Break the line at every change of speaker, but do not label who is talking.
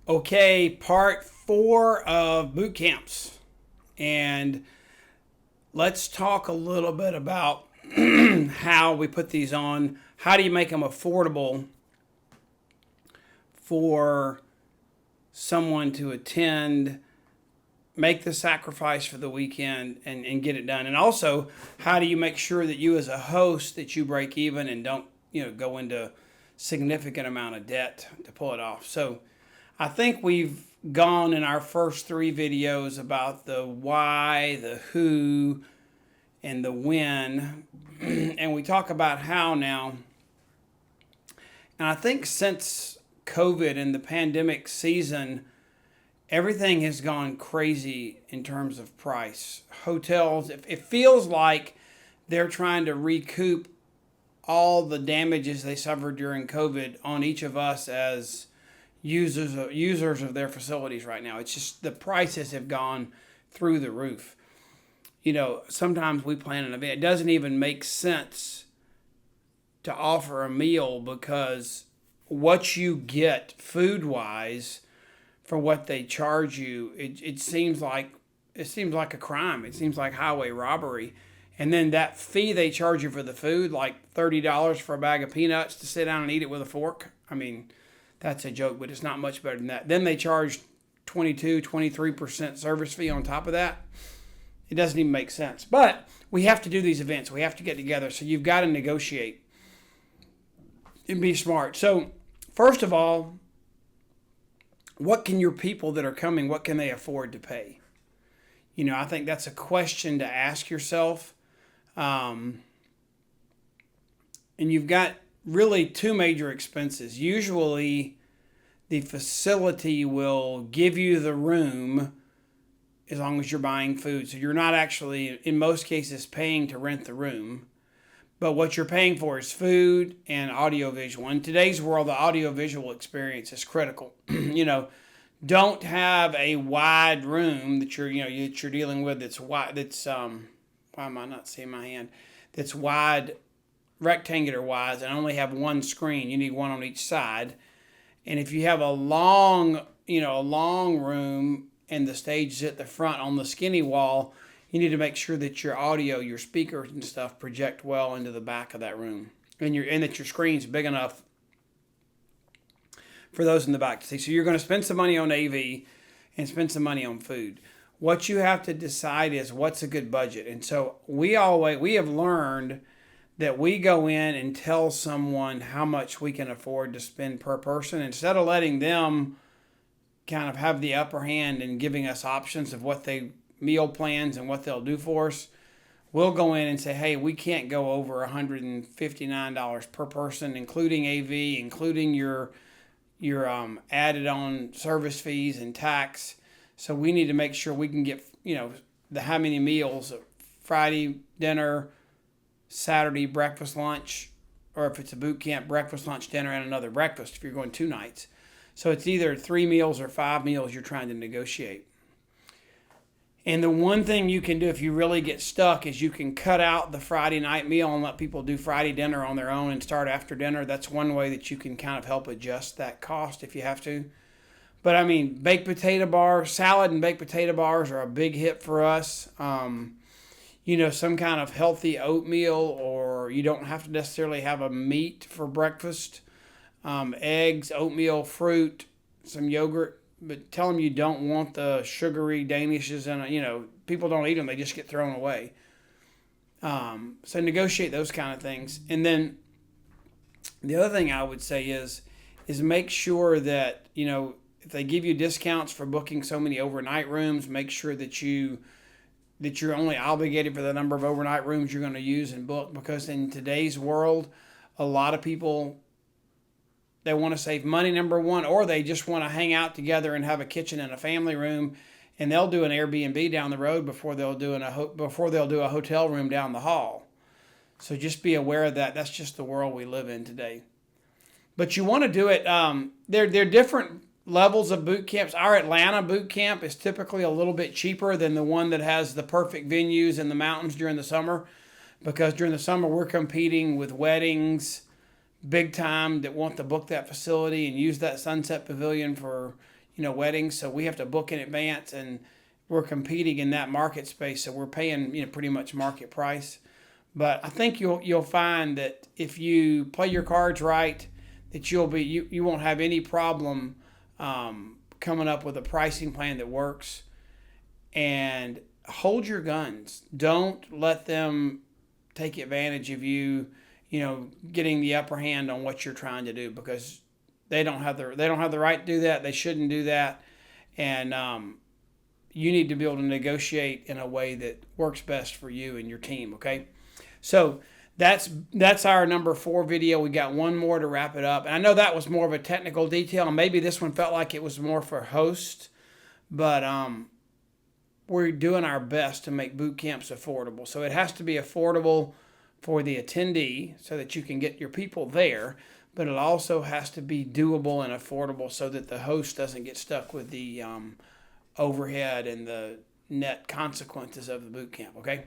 Okay, part 4 of boot camps. And let's talk a little bit about how we put these on. How do you make them affordable for someone to attend, make the sacrifice for the weekend, and get it done? And also, how do you make sure that you as a host that you break even and don't, go into significant amount of debt to pull it off? So I think we've gone in our first 3 videos about the why, the who, and the when. And we talk about how now. And I think since COVID and the pandemic season, everything has gone crazy in terms of price. Hotels, it feels like they're trying to recoup all the damages they suffered during COVID on each of us as users of their facilities right now. It's just the prices have gone through the roof. Sometimes we plan an event. It doesn't even make sense to offer a meal because what you get food wise for what they charge you, it seems like a crime. It seems like highway robbery. And then that fee they charge you for the food, like $30 for a bag of peanuts to sit down and eat it with a fork. I mean, that's a joke, but it's not much better than that. Then they charge 23% service fee on top of that. It doesn't even make sense. But we have to do these events. We have to get together. So you've got to negotiate and be smart. So first of all, what can your people that are coming, what can they afford to pay? I think that's a question to ask yourself. And you've got really 2 major expenses. Usually the facility will give you the room as long as you're buying food. So you're not actually, in most cases, paying to rent the room. But what you're paying for is food and audiovisual. In today's world, the audiovisual experience is critical. Don't have a wide room that you're dealing with that's wide. Why am I not seeing my hand? That's wide, rectangular wise, and only have one screen. You need one on each side. And if you have a long room and the stage is at the front on the skinny wall, you need to make sure that your audio, your speakers and stuff project well into the back of that room, and that your screen's big enough for those in the back to see. So you're going to spend some money on AV and spend some money on food. What you have to decide is what's a good budget. And so we have learned that we go in and tell someone how much we can afford to spend per person instead of letting them kind of have the upper hand and giving us options of meal plans and what they'll do for us. We'll go in and say, hey, we can't go over $159 per person, including AV, including your added on service fees and tax. So we need to make sure we can get, how many meals, Friday dinner, Saturday breakfast, lunch, or if it's a boot camp, breakfast, lunch, dinner, and another breakfast if you're going 2 nights. So it's either 3 meals or 5 meals you're trying to negotiate. And the one thing you can do if you really get stuck is you can cut out the Friday night meal and let people do Friday dinner on their own and start after dinner. That's one way that you can kind of help adjust that cost if you have to. But I mean, salad and baked potato bars are a big hit for us. Some kind of healthy oatmeal, or you don't have to necessarily have a meat for breakfast. Eggs, oatmeal, fruit, some yogurt. But tell them you don't want the sugary Danishes, and people don't eat them; they just get thrown away. So negotiate those kind of things, and then the other thing I would say is make sure that if they give you discounts for booking so many overnight rooms, make sure that you're only obligated for the number of overnight rooms you're going to use and book, because in today's world, a lot of people, they want to save money, number one, or they just want to hang out together and have a kitchen and a family room, and they'll do an Airbnb down the road before they'll do a hotel room down the hall. So just be aware of that. That's just the world we live in today. But you want to do it. There are different levels of boot camps. Our Atlanta boot camp is typically a little bit cheaper than the one that has the perfect venues in the mountains during the summer, because during the summer we're competing with weddings, big time, that want to book that facility and use that Sunset Pavilion for, weddings, so we have to book in advance, and we're competing in that market space, so we're paying pretty much market price. But I think you'll find that if you play your cards right, that you won't have any problem coming up with a pricing plan that works. And hold your guns. Don't let them take advantage of you, getting the upper hand on what you're trying to do, because they don't have the right to do that. They shouldn't do that, and you need to be able to negotiate in a way that works best for you and your team. Okay, so that's our number 4 video. We got one more to wrap it up, and I know that was more of a technical detail, and maybe this one felt like it was more for hosts, but we're doing our best to make boot camps affordable. So it has to be affordable for the attendee so that you can get your people there, but it also has to be doable and affordable so that the host doesn't get stuck with the overhead and the net consequences of the boot camp. Okay.